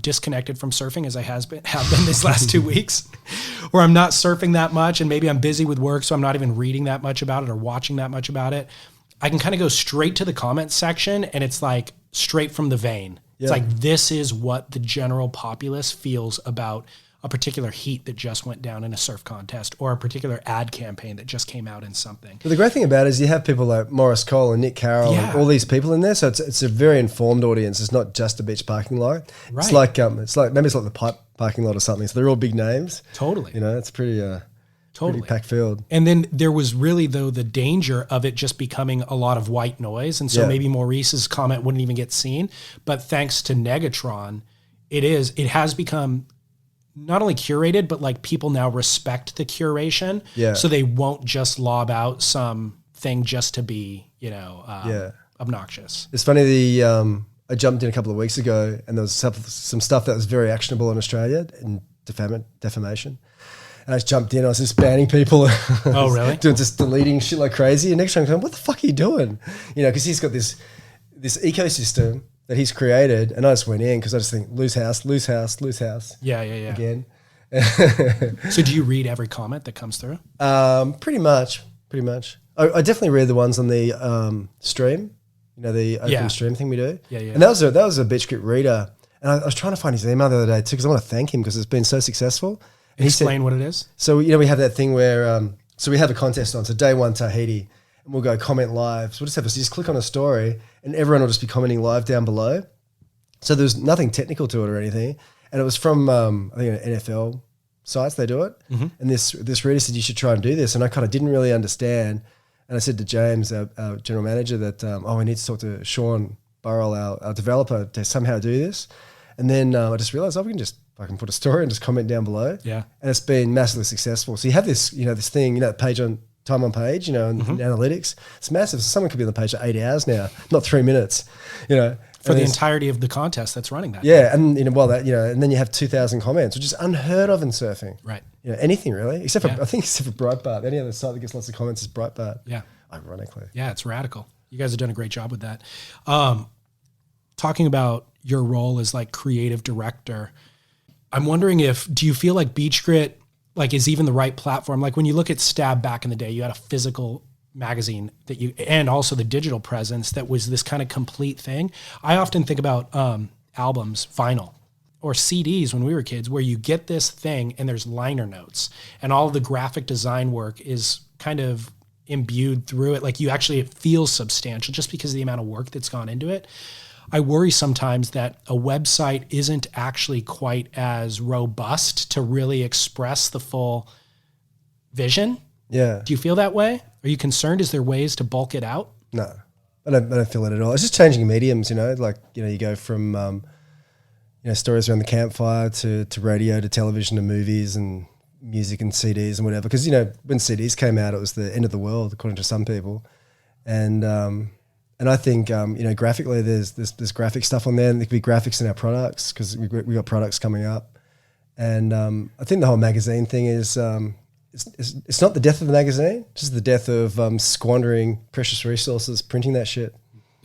disconnected from surfing, as I have been this last 2 weeks, or I'm not surfing that much, and maybe I'm busy with work, so I'm not even reading that much about it or watching that much about it, I can kind of go straight to the comments section, and it's like straight from the vein. Yeah. It's like, this is what the general populace feels about a particular heat that just went down in a surf contest, or a particular ad campaign that just came out in something. But the great thing about it is you have people like Morris Cole and Nick Carroll and all these people in there. So it's a very informed audience. It's not just a beach parking lot. Right. It's like maybe it's like the pipe parking lot or something. So they're all big names. Totally. You know, it's pretty packed field. And then there was really, though, the danger of it just becoming a lot of white noise. And so maybe Maurice's comment wouldn't even get seen. But thanks to Negatron, it has become not only curated, but like people now respect the curation. Yeah. So they won't just lob out some thing just to be, you know, obnoxious. It's funny, I jumped in a couple of weeks ago, and there was some stuff that was very actionable in Australia in defamation. And I just jumped in. I was just banning people. Oh, really? Just deleting shit like crazy. And next time, going, what the fuck are you doing? You know, because he's got this ecosystem that he's created, and I just went in because I just think lose house. Yeah. Again. So do you read every comment that comes through? Pretty much. I definitely read the ones on the stream. You know, the open stream thing we do. Yeah. And that was a BeachGrit reader, and I was trying to find his email the other day too, because I want to thank him because it's been so successful. And explain what it is. So, you know, we have that thing where, so we have a contest on, so day 1 Tahiti, and we'll go comment live. So we'll just click on a story, and everyone will just be commenting live down below. So there's nothing technical to it or anything. And it was from, I think, an NFL sites, they do it. Mm-hmm. And this reader said, you should try and do this. And I kind of didn't really understand. And I said to James, our general manager, that, we need to talk to Sean Burrell, our developer, to somehow do this. And then I just realized, I can put a story and just comment down below. Yeah. And it's been massively successful. So you have this, you know, this thing, you know, page on time on page, and analytics. It's massive. So someone could be on the page for 8 hours now, not 3 minutes, For the entirety of the contest that's running that. Yeah, and and then you have 2,000 comments, which is unheard of in surfing. Right. Anything really, except for Breitbart. Any other site that gets lots of comments is Breitbart. Yeah. Ironically. Yeah, it's radical. You guys have done a great job with that. Talking about your role as like creative director, I'm wondering do you feel like BeachGrit like is even the right platform? Like when you look at Stab back in the day, you had a physical magazine and also the digital presence that was this kind of complete thing. I often think about albums, vinyl, or CDs when we were kids, where you get this thing and there's liner notes and all of the graphic design work is kind of imbued through it. Like it feels substantial just because of the amount of work that's gone into it. I worry sometimes that a website isn't actually quite as robust to really express the full vision. Yeah. Do you feel that way? Are you concerned? Is there ways to bulk it out? No, I don't feel it at all. It's just changing mediums, you go from, stories around the campfire to radio to television to movies and music and CDs and whatever. Because, when CDs came out, it was the end of the world, according to some people. And I think, graphically, there's graphic stuff on there, and there could be graphics in our products because we got products coming up. And I think the whole magazine thing is, it's not the death of the magazine, just the death of squandering precious resources, printing that shit.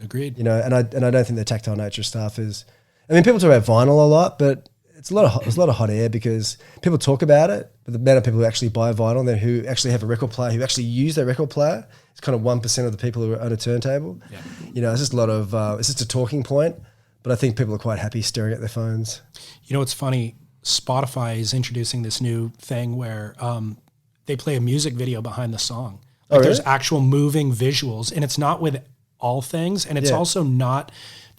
Agreed. And I don't think the tactile nature stuff is. I mean, people talk about vinyl a lot, but there's a lot of hot air because people talk about it, but the amount of people who actually buy vinyl, then who actually have a record player, who actually use their record player, it's kind of 1% of the people who own a turntable. Yeah. It's just a lot of it's just a talking point, but I think people are quite happy staring at their phones. It's funny. Spotify is introducing this new thing where they play a music video behind the song. Like really? There's actual moving visuals, and it's not with all things, and it's also not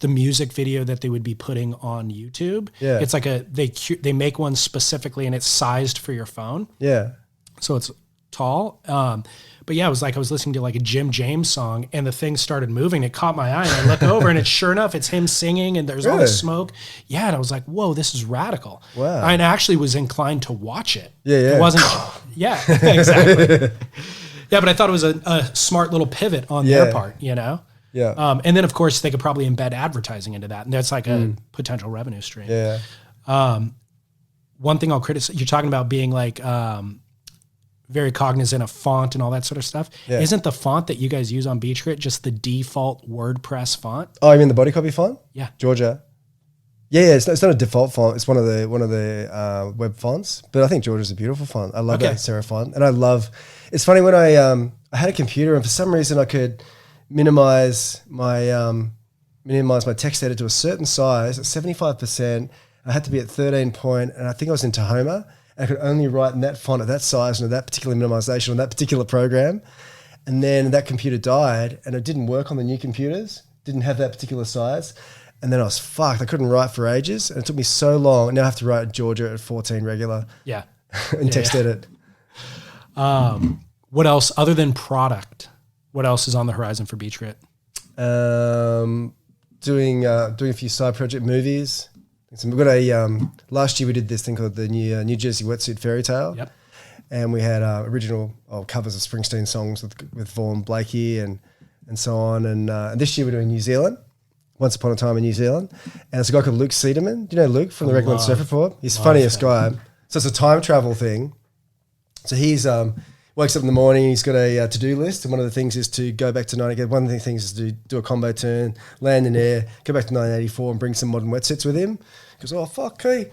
the music video that they would be putting on YouTube. Yeah. It's like they make one specifically, and it's sized for your phone. Yeah. So it's tall. But yeah, it was like I was listening to like a Jim James song, and the thing started moving. It caught my eye, and I look over, and sure enough, it's him singing, and there's all this smoke. Yeah, and I was like, "Whoa, this is radical!" Wow. I actually was inclined to watch it. Yeah. It wasn't. Yeah, exactly. Yeah, but I thought it was a smart little pivot on their part. Yeah. And then of course they could probably embed advertising into that, and that's like a potential revenue stream. Yeah. One thing I'll criticize, you're talking about being like very cognizant of font and all that sort of stuff. Yeah. Isn't the font that you guys use on BeachGrit just the default WordPress font? Oh, you mean the body copy font? Yeah. Georgia. Yeah, it's not a default font. It's one of the web fonts. But I think Georgia's a beautiful font. I love that serif font, and I love. It's funny when I had a computer, and for some reason I could minimize my text edit to a certain size at 75%. I had to be at 13 point, and I think I was in Tahoma. I could only write in that font at that size and at that particular minimization on that particular program. And then that computer died, and it didn't work on the new computers. Didn't have that particular size. And then I was fucked. I couldn't write for ages, and it took me so long. Now I have to write Georgia at 14 regular. Yeah. And text edit. What else other than product? What else is on the horizon for BeachGrit? Doing a few side project movies. So we've got last year we did this thing called the New Jersey Wetsuit Fairy Tale. Yep. And we had original covers of Springsteen songs with Vaughan Blakey and so on. And this year we're doing New Zealand. Once Upon a Time in New Zealand. And it's a guy called Luke Sederman. Do you know Luke from the Regular Surf Report? He's the funniest guy. So it's a time travel thing. So he's wakes up in the morning, he's got a to-do list, and one of the things is to go back to one of the things is to do a combo turn, land in air, go back to 1984 and bring some modern wetsuits with him. He goes, oh, fuck, okay.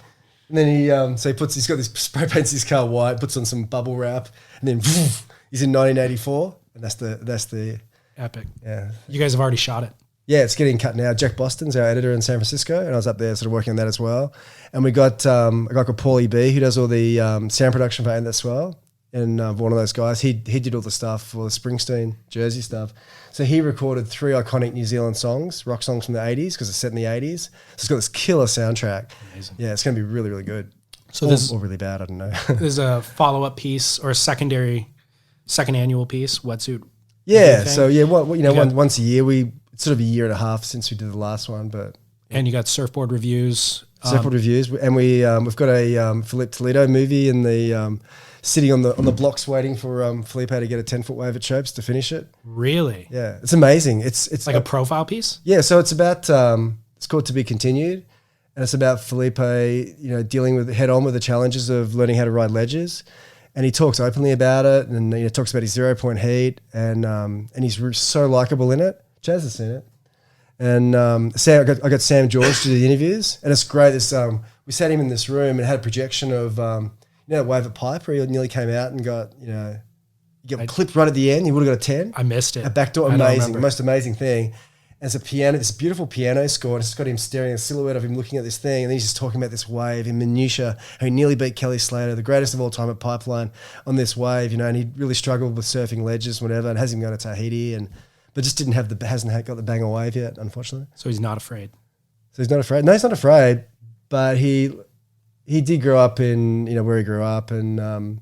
And then he's got this, spray paints his car white, puts on some bubble wrap, and then he's in 1984, and that's the epic. Yeah. You guys have already shot it. Yeah, it's getting cut now. Jack Boston's our editor in San Francisco, and I was up there sort of working on that as well. And we got a guy called Paulie B, who does all the sound production for Ain't That Swell. And one of those guys, he did all the stuff for the Springsteen Jersey stuff. So he recorded 3 iconic New Zealand songs, rock songs from the 80s, because it's set in the 80s. So it's got this killer soundtrack. Amazing. Yeah, it's going to be really, really good. So or really bad, I don't know. There's a follow-up piece or a second annual piece, wetsuit. Yeah, so yeah, once a year. It's sort of a year and a half since we did the last one, but. And you got surfboard reviews. Surfboard reviews, and we've got a Philip Toledo movie in the sitting on the blocks waiting for Felipe to get a 10-foot wave at Chopes to finish it. Really? Yeah, it's amazing. It's like a profile piece? Yeah, so it's about it's called To Be Continued, and it's about Felipe, dealing with head on with the challenges of learning how to ride ledges. And he talks openly about it, and talks about his 0-point heat, and he's so likable in it. Chazz has seen it, and I got Sam George to do the interviews, and it's great. This we sat him in this room and had a projection of that wave at Pipe where he nearly came out and got clipped right at the end. He would have got a 10. I missed it. A backdoor, amazing, most amazing thing. And it's a piano, this beautiful piano score, and it's got him staring, a silhouette of him looking at this thing, and then he's just talking about this wave in minutiae, how he nearly beat Kelly Slater, the greatest of all time at Pipeline, on this wave, and he really struggled with surfing ledges, whatever, and has him going to Tahiti, but just hasn't got the banger wave yet, unfortunately. So he's not afraid. So he's not afraid. No, he's not afraid, but he did grow up in where he grew up, and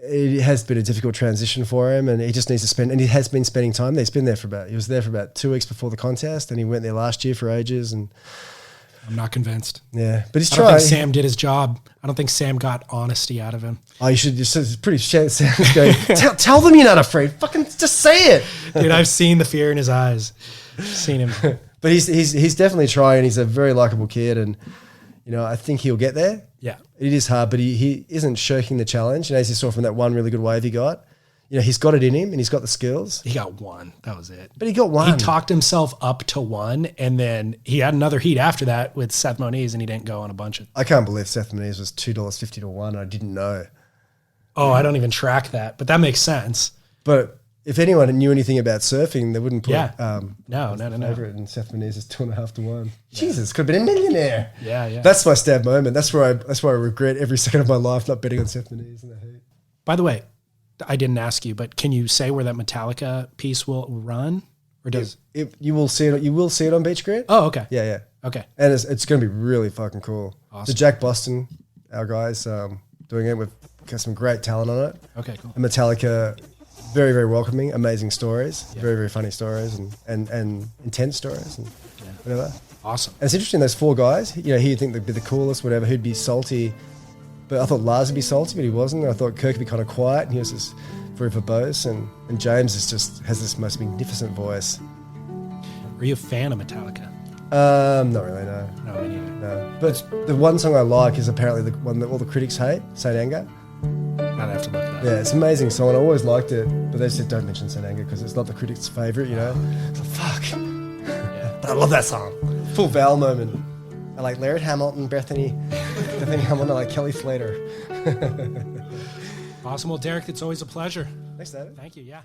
it has been a difficult transition for him, and he just needs to spend, and he has been spending time there. He was there for about 2 weeks before the contest, and he went there last year for ages, and I'm not convinced. Yeah, but he's I trying. don't think Sam did his job. I don't think Sam got honesty out of him. Oh, you should just, it's pretty Sam's going, tell them you're not afraid. Fucking just say it. Dude, I've seen the fear in his eyes. Seen him. But he's definitely trying. He's a very likable kid, and I think he'll get there. Yeah. It is hard, but he isn't shirking the challenge. As you saw from that one really good wave he got, he's got it in him and he's got the skills. He got one. That was it. But he got one. He talked himself up to one, and then he had another heat after that with Seth Moniz, and he didn't go on a bunch of. I can't believe Seth Moniz was $2.50 to 1. I didn't know. Oh, I don't even track that, but that makes sense. But if anyone knew anything about surfing, they wouldn't put no. favorite in Seth Moniz is 2.5 to 1. Yeah. Jesus, could have been a millionaire. Yeah. That's my stab moment. That's where I regret every second of my life not betting on Seth Moniz in the heat. By the way, I didn't ask you, but can you say where that Metallica piece will run, or does you will see it? You will see it on BeachGrit. Oh, okay. Yeah. Okay. And it's going to be really fucking cool. Awesome. So Jack Boston, our guys, doing it. We've got some great talent on it. Okay, cool. And Metallica. Very, very welcoming, amazing stories, very, very funny stories, and intense stories, and whatever. Awesome. And it's interesting, those 4 guys, he'd think they'd be the coolest, whatever, who'd be salty, but I thought Lars would be salty, but he wasn't. I thought Kirk would be kind of quiet, and he was just very verbose, and James has this most magnificent voice. Are you a fan of Metallica? Not really, no. No, me neither. No. But the one song I like is apparently the one that all the critics hate, Saint Anger. I'd have to look it up. Yeah, it's an amazing song, and I always liked it, but they said don't mention Saint Anger because it's not the critics' favourite, It's like, fuck. Yeah. But I love that song. Full vowel moment. I like Laird Hamilton, Bethany Hamilton, I like Kelly Slater. Awesome. Well, Derek, it's always a pleasure. Thanks, David. Thank you, yeah.